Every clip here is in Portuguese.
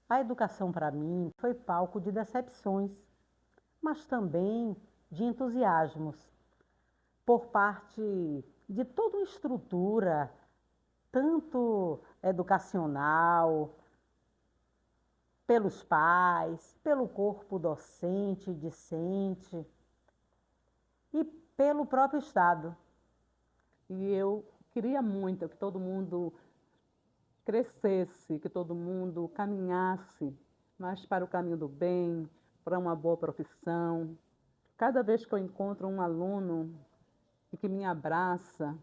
A educação, para mim, foi palco de decepções, mas também de entusiasmos, por parte de toda uma estrutura, tanto educacional, pelos pais, pelo corpo docente, discente e pelo próprio Estado. E eu queria muito que todo mundo crescesse, que todo mundo caminhasse mais para o caminho do bem, para uma boa profissão. Cada vez que eu encontro um aluno que me abraça,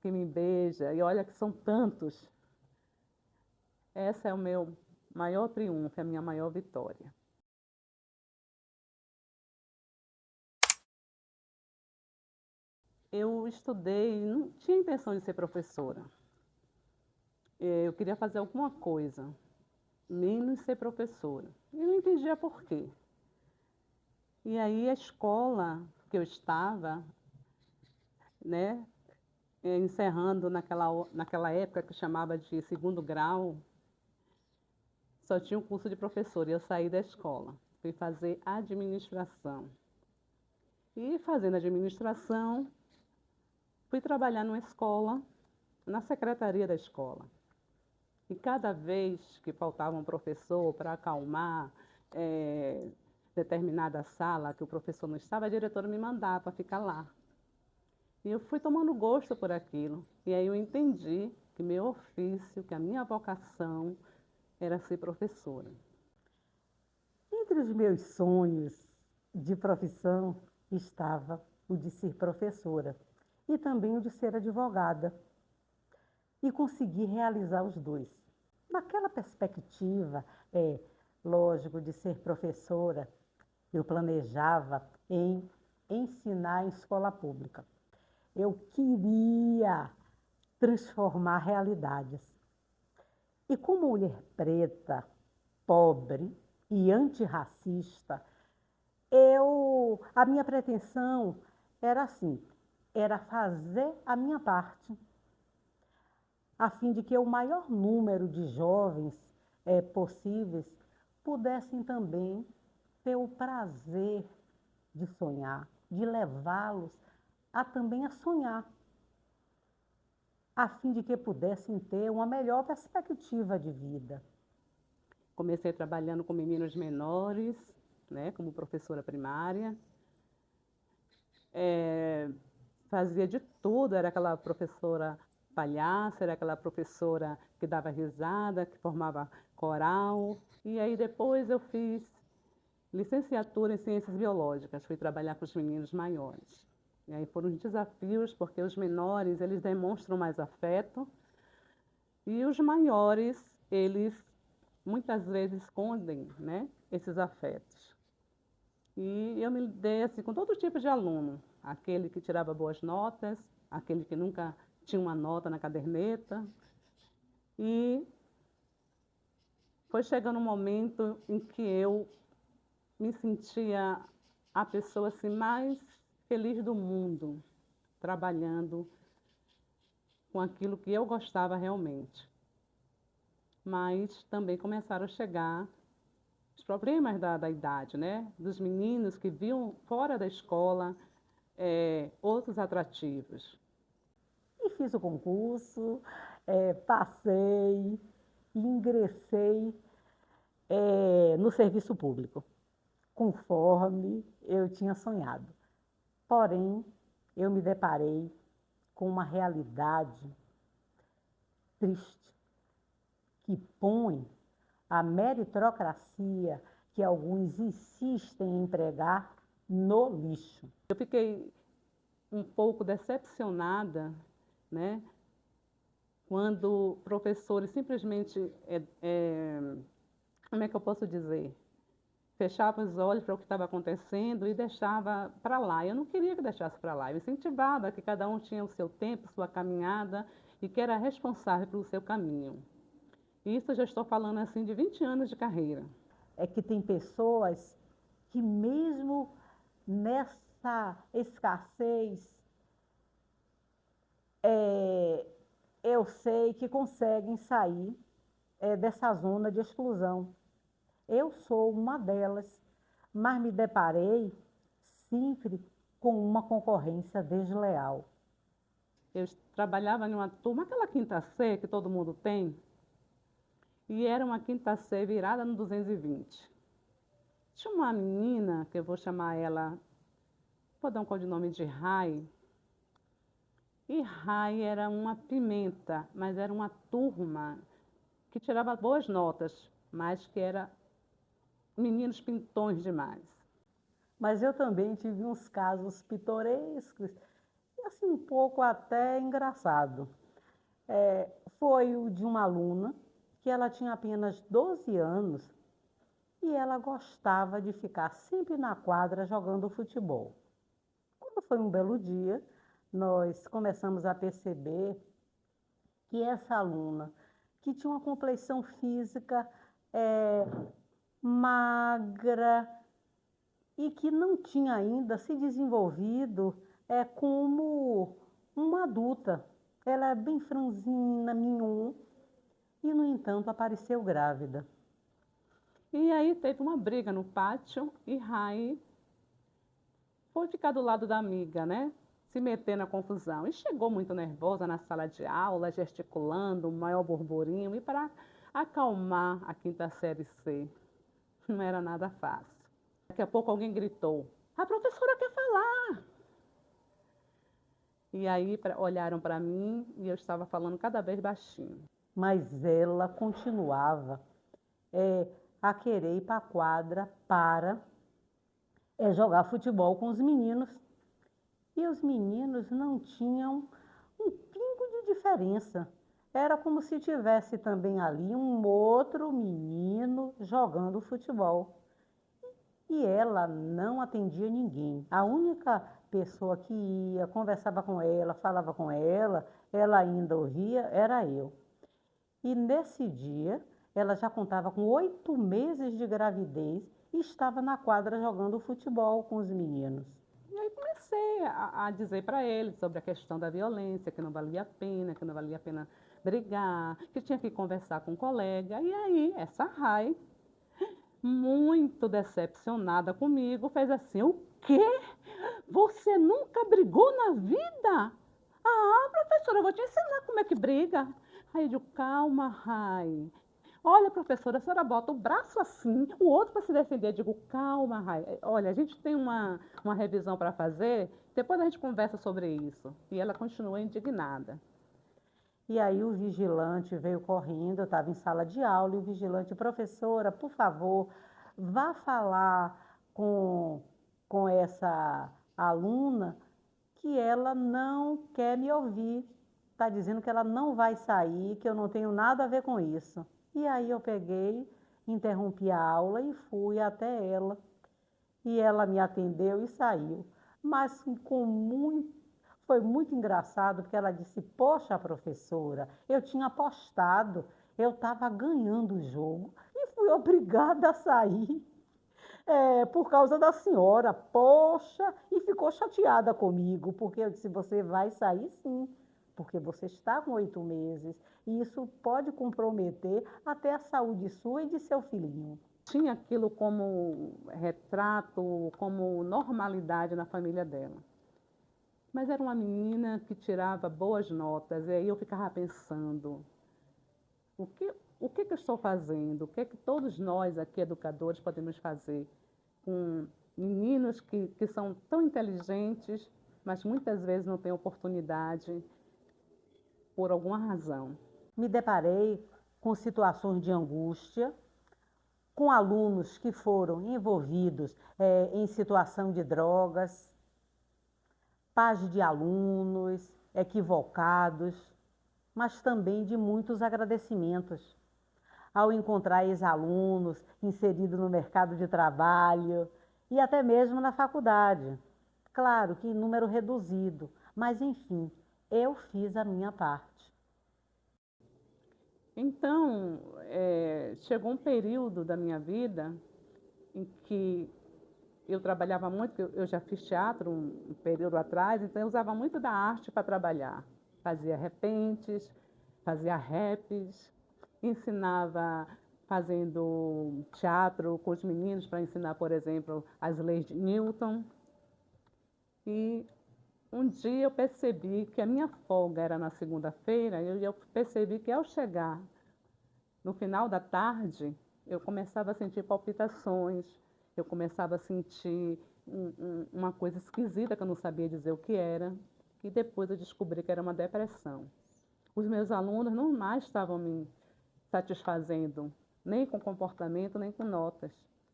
que me beija, e olha que são tantos, esse é o meu maior triunfo, é a minha maior vitória. Eu estudei, não tinha intenção de ser professora. Eu queria fazer alguma coisa, menos ser professora. E não entendia por quê. E aí a escola que eu estava, né, encerrando naquela época que chamava de segundo grau, só tinha um curso de professor e eu saí da escola. Fui fazer administração. E fazendo administração, fui trabalhar numa escola, na secretaria da escola. E cada vez que faltava um professor para acalmar determinada sala que o professor não estava, a diretora me mandava para ficar lá. E eu fui tomando gosto por aquilo. E aí eu entendi que meu ofício, que a minha vocação era ser professora. Entre os meus sonhos de profissão estava o de ser professora e também o de ser advogada. E consegui realizar os dois. Naquela perspectiva, lógico, de ser professora, eu planejava em ensinar em escola pública. Eu queria transformar realidades. E como mulher preta, pobre e antirracista, a minha pretensão era assim, era fazer a minha parte, a fim de que o maior número de jovens possíveis pudessem também ter o prazer de sonhar, de levá-los a também a sonhar, a fim de que pudessem ter uma melhor perspectiva de vida. Comecei trabalhando com meninos menores, né, como professora primária. Fazia de tudo, era aquela professora palhaça, era aquela professora que dava risada, que formava coral. E aí depois eu fiz licenciatura em ciências biológicas, fui trabalhar com os meninos maiores. E aí foram os desafios, porque os menores, eles demonstram mais afeto, e os maiores, eles muitas vezes escondem, né, esses afetos. E eu me dei assim, com todo tipo de aluno, aquele que tirava boas notas, aquele que nunca tinha uma nota na caderneta. E foi chegando um momento em que eu me sentia a pessoa assim, mais feliz do mundo, trabalhando com aquilo que eu gostava realmente. Mas também começaram a chegar os problemas da idade, né? Dos meninos que viam fora da escola outros atrativos. E fiz o concurso, passei, ingressei no serviço público, conforme eu tinha sonhado. Porém, eu me deparei com uma realidade triste, que põe a meritocracia que alguns insistem em pregar no lixo. Eu fiquei um pouco decepcionada, né, quando professores simplesmente, como é que eu posso dizer, fechavam os olhos para o que estava acontecendo e deixava para lá. Eu não queria que deixasse para lá, eu incentivava que cada um tinha o seu tempo, sua caminhada e que era responsável pelo seu caminho. Isso eu já estou falando assim de 20 anos de carreira. É que tem pessoas que mesmo nessa escassez, eu sei que conseguem sair dessa zona de exclusão. Eu sou uma delas, mas me deparei sempre com uma concorrência desleal. Eu trabalhava em uma turma, aquela quinta C que todo mundo tem, e era uma quinta C virada no 220. Tinha uma menina, que eu vou chamar ela, vou dar um codinome de Rai, e Rai era uma pimenta, mas era uma turma que tirava boas notas, mas que era meninos pintões demais. Mas eu também tive uns casos pitorescos, e assim um pouco até engraçado. Foi o de uma aluna que ela tinha apenas 12 anos e ela gostava de ficar sempre na quadra jogando futebol. Quando foi um belo dia, nós começamos a perceber que essa aluna, que tinha uma complexão física magra e que não tinha ainda se desenvolvido como uma adulta. Ela é bem franzina, mignon, e, no entanto, apareceu grávida. E aí teve uma briga no pátio e Rai foi ficar do lado da amiga, né? Se meter na confusão. E chegou muito nervosa na sala de aula, gesticulando, um maior burburinho, e para acalmar a quinta série C, não era nada fácil. Daqui a pouco alguém gritou: a professora quer falar! E aí olharam para mim e eu estava falando cada vez baixinho. Mas ela continuava a querer ir para a quadra para jogar futebol com os meninos. E os meninos não tinham um pingo de diferença. Era como se tivesse também ali um outro menino jogando futebol. E ela não atendia ninguém. A única pessoa que ia, conversava com ela, falava com ela ainda ouvia, era eu. E nesse dia, ela já contava com 8 meses de gravidez e estava na quadra jogando futebol com os meninos. E aí comecei a dizer para ele sobre a questão da violência, que não valia a pena brigar, que tinha que conversar com um colega. E aí essa Rai, muito decepcionada comigo, fez assim: o quê? Você nunca brigou na vida? Ah, professora, eu vou te ensinar como é que briga. Aí eu digo: calma, Rai. Olha, professora, a senhora bota o braço assim, o outro para se defender. Eu digo: calma, Rai. Olha, a gente tem uma revisão para fazer, depois a gente conversa sobre isso. E ela continuou indignada. E aí o vigilante veio correndo, eu estava em sala de aula, e o vigilante: professora, por favor, vá falar com, com essa aluna que ela não quer me ouvir. Está dizendo que ela não vai sair, que eu não tenho nada a ver com isso. E aí eu peguei, interrompi a aula e fui até ela. E ela me atendeu e saiu. Mas foi muito engraçado, porque ela disse: poxa, professora, eu tinha apostado, eu estava ganhando o jogo e fui obrigada a sair por causa da senhora. Poxa, e ficou chateada comigo, porque eu disse: você vai sair sim, porque você está com 8 meses e isso pode comprometer até a saúde sua e de seu filhinho. Tinha aquilo como retrato, como normalidade na família dela. Mas era uma menina que tirava boas notas, e aí eu ficava pensando: o que, o que eu estou fazendo? O que todos nós aqui, educadores, podemos fazer com meninos que são tão inteligentes, mas muitas vezes não têm oportunidade por alguma razão? Me deparei com situações de angústia, com alunos que foram envolvidos em situação de drogas, pais de alunos equivocados, mas também de muitos agradecimentos ao encontrar ex-alunos inseridos no mercado de trabalho e até mesmo na faculdade. Claro que em número reduzido, mas enfim, eu fiz a minha parte. Então, chegou um período da minha vida em que eu trabalhava muito, eu já fiz teatro um período atrás, então eu usava muito da arte para trabalhar. Fazia repentes, fazia raps, ensinava fazendo teatro com os meninos para ensinar, por exemplo, as leis de Newton. E um dia eu percebi que a minha folga era na segunda-feira, e eu percebi que ao chegar no final da tarde, eu começava a sentir palpitações, eu começava a sentir uma coisa esquisita que eu não sabia dizer o que era, e depois eu descobri que era uma depressão. Os meus alunos não mais estavam me satisfazendo, nem com comportamento, nem com notas,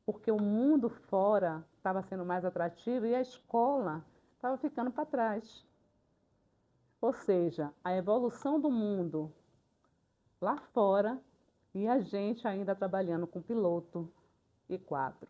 porque o mundo fora estava sendo mais atrativo e a escola estava ficando para trás. Ou seja, a evolução do mundo lá fora e a gente ainda trabalhando com piloto e quadro.